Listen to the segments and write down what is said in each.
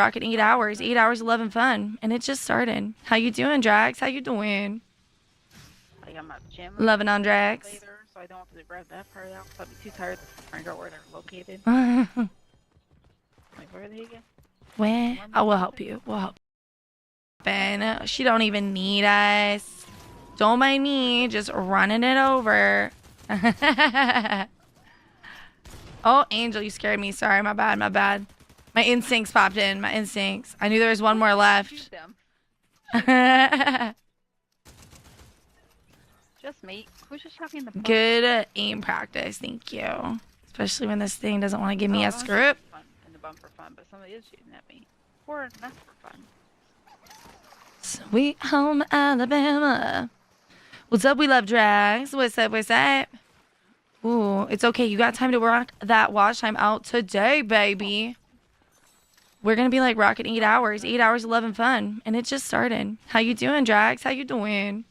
Rocking 8 hours. 8 hours of love and fun. And it just started. How you doing, Drax? How you doing? Like I'm at the gym Loving on Drax. later, so I don't have to grab that part out. So I'd be too tired to find out where they're located. Where? Like where are they again? Oh, we'll help you. We'll help. Ben, she don't even need us. Don't mind me, just running it over. Oh, Angel, you scared me. Sorry, my bad, my bad. My instincts popped in. My instincts. I knew there was one more Shoot left. them. Just me. Who's just talking the Good aim practice. Thank you. Especially when this thing doesn't want to give me a don't script. shoot fun in the bumper fun, but somebody is shooting at me. Or not for fun. Sweet home Alabama. What's up? We love drags. What's up? What's up? Ooh, it's okay. You got time to rock that watch time out today, baby. We're gonna be like rocking 8 hours. 8 hours of love and fun. And it just started. How you doing, Drax? How you doing?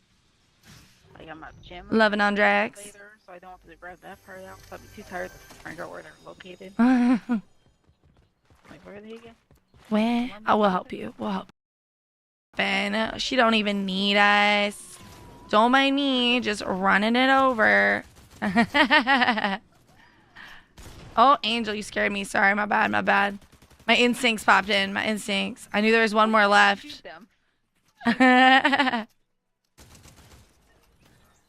Like I'm at the gym Loving on Drax. later, so I don't have to grab that part out. So I'd be too tired to find out where they're located. Where? Like where are they again? Oh, we'll help you. We'll help. Ben, she don't even need us. Don't mind me, just running it over. Oh, Angel, you scared me. Sorry, my bad, my bad. My instincts popped in. My instincts. I knew there was one more Shoot left. them.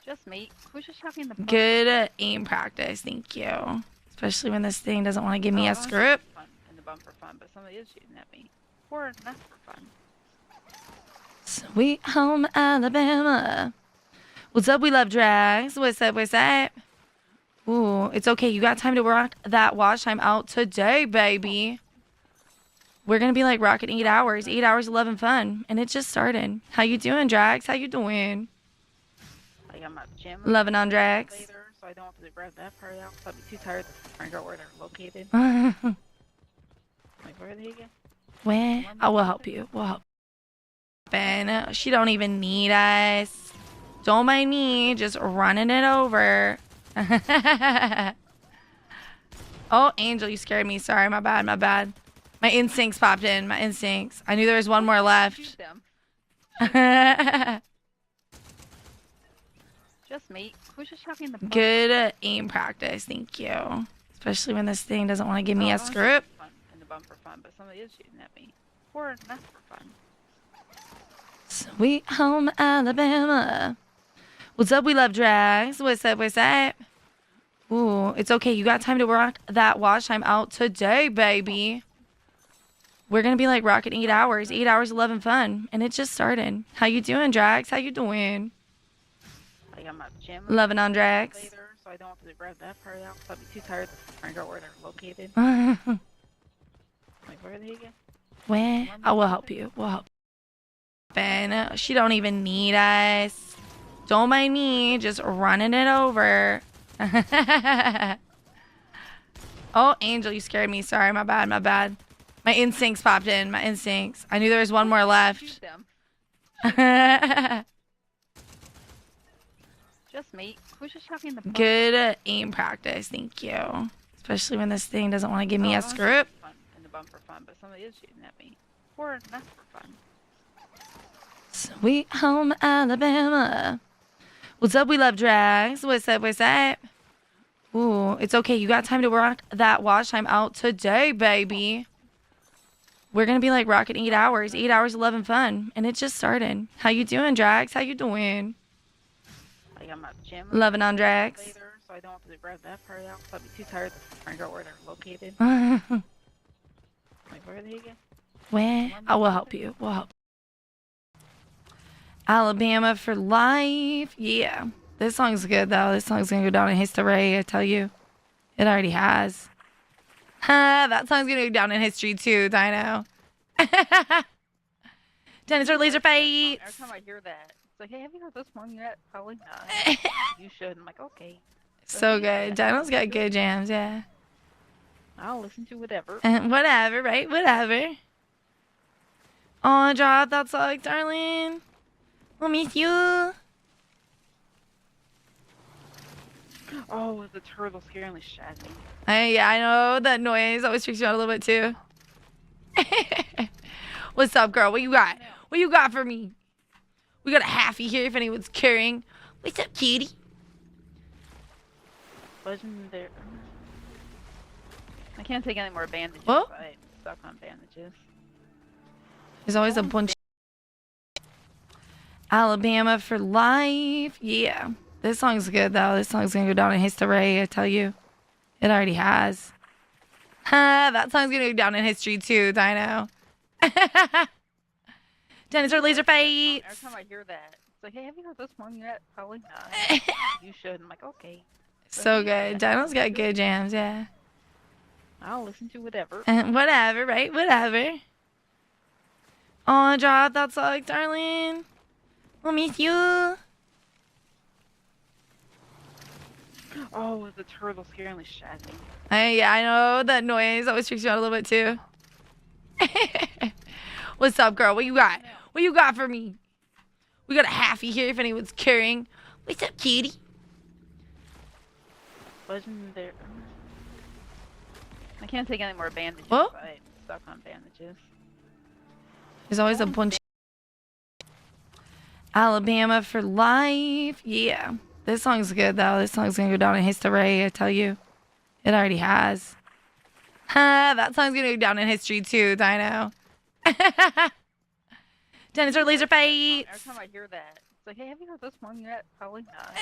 Just me. Who's just talking the Good aim practice. Thank you. Especially when this thing doesn't want to give me a don't shoot script. fun in the bumper fun, but somebody is shooting at me. Or not for fun. Sweet home Alabama. What's up? We love drags. What's up? What's up? Ooh, it's okay. You got time to rock that watch time out today, baby. We're gonna be like rocking 8 hours. 8 hours of love and fun. And it just started. How you doing, Drax? How you doing? Like I'm at the gym Loving on Drax. later, so I don't have to grab that part out. So I'd be too tired to find out where they're located. Where? Like where are they again? Oh, we'll help you. We'll help. Ben, she don't even need us. Don't mind me, just running it over. Oh, Angel, you scared me. Sorry, my bad, my bad. My instincts popped in. My instincts. I knew there was one more left. Shoot them. Just me. Who's just talking the Good aim practice. Thank you. Especially when this thing doesn't want to give me a don't shoot script. fun in the bumper fun, but somebody is shooting at me. Or not for fun. Sweet home Alabama. What's up? We love drags. What's up? What's up? Ooh, it's okay. You got time to rock that watch time out today, baby. We're gonna be like rocking 8 hours. 8 hours of love and fun. And it just started. How you doing, Drax? How you doing? Like I'm at the gym Loving on Drax. later, so I don't have to grab that part out. So I'd be too tired to find out where they're located. Where? Like where are they again? Oh, we'll help you. We'll help. Ben, she don't even need us. Don't mind me, just running it over. Oh, Angel, you scared me. Sorry, my bad, my bad. My instincts popped in. My instincts. I knew there was one more left. Shoot them. Just me. Who's just talking the Good aim practice. Thank you. Especially when this thing doesn't want to give me a don't shoot script. fun in the bumper fun, but somebody is shooting at me. Or not for fun. Sweet home Alabama. What's up? We love drags. What's up? What's up? Ooh, it's okay. You got time to rock that watch time out today, baby. We're gonna be like rocking 8 hours. 8 hours of love and fun. And it just started. How you doing, Drax? How you doing? Like I'm at the gym Loving on Drax. later, so I don't have to grab that part out. So I'd be too tired to find out where they're located. Where? Like where are they again? Oh, we'll help you. We'll help. Alabama for life. Yeah. This song's good, though. This song's going to go down in history, I tell you. It already has. That song's going to go down in history, too, Dino. Dinosaur laser Every fights. time I hear that, it's like, hey, have you heard this one yet? Probably not. You should. I'm like, okay. So good. Dino's got good jams, yeah. I'll listen to whatever. Whatever, right? Whatever. Oh, drop that song, darling. We'll miss you. Oh, the turtle scaringly shot me. Yeah, I know that noise always freaks me out a little bit too. What's up, girl? What you got? What you got for me? We got a halfie here if anyone's caring. What's up, kitty? Wasn't there? I can't take any more bandages. What? I'm stuck on bandages. There's always a bunch. Alabama for life. Yeah. This song's good, though. This song's gonna go down in history, I tell you. It already has. That song's gonna go down in history, too, Dino. Dinosaur laser fight. Every time I hear that, it's like, hey, have you heard this one yet? Probably not. You should. I'm like, okay. So good. Dino's got good jams, yeah. I'll listen to whatever. Whatever, right? Whatever. Oh, drop that song, darling. We'll miss you. Oh, the turtle scaring the shit out of me. Yeah, I know that noise always freaks you out a little bit too. What's up, girl? What you got? What you got for me? We got a halfie here if anyone's caring. What's up, kitty? Wasn't there? I can't take any more bandages. What? I'm stuck on bandages. There's always a bunch. Alabama for life. Yeah. This song's good, though. This song's gonna go down in history, I tell you. It already has. That song's gonna go down in history, too, Dino. Dinosaur laser fight. Every time I hear that, it's like, hey, have you heard this one yet? Probably not.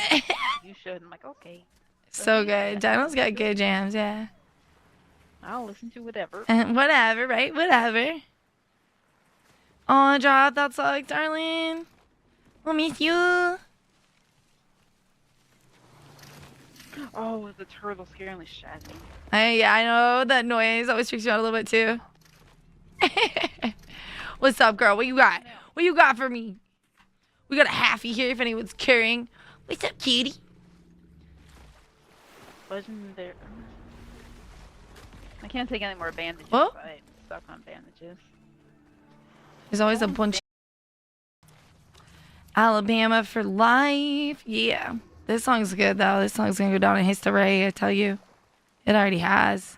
You should. I'm like, okay. So good. Dino's got good jams, yeah. I'll listen to whatever. Whatever, right? Whatever. Oh, drop that song, darling. We'll miss you. Oh, the turtle scaring the shit out of me. Yeah, I know that noise always freaks you out a little bit too. What's up, girl? What you got? What you got for me? We got a halfie here if anyone's caring. What's up, kitty? Wasn't there? I can't take any more bandages. What? I'm stuck on bandages. There's always a bunch. Alabama for life. Yeah. This song's good, though. This song's gonna go down in history, I tell you. It already has.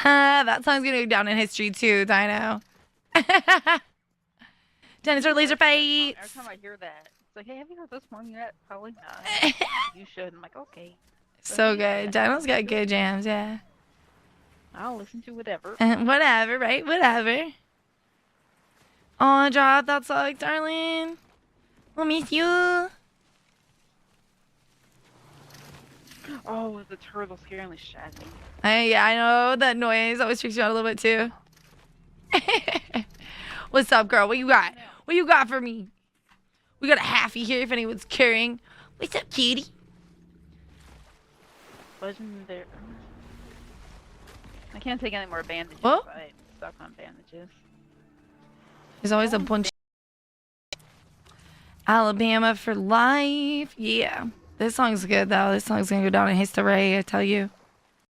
That song's gonna go down in history, too, Dino. Dinosaur laser fight. Every time I hear that, it's like, hey, have you heard this one yet? Probably not. You should. I'm like, okay. So good. Dino's got good jams, yeah. I'll listen to whatever. Whatever, right? Whatever. Oh, drop that song, darling. We'll miss you. Oh, the turtle scaring the shit out of me. Yeah, I know that noise always freaks you out a little bit too. What's up, girl? What you got? What you got for me? We got a halfie here if anyone's caring. What's up, kitty? Wasn't there? I can't take any more bandages. What? I'm stuck on bandages. There's always a bunch. Alabama for life. Yeah. This song's good, though. This song's gonna go down in history, I tell you.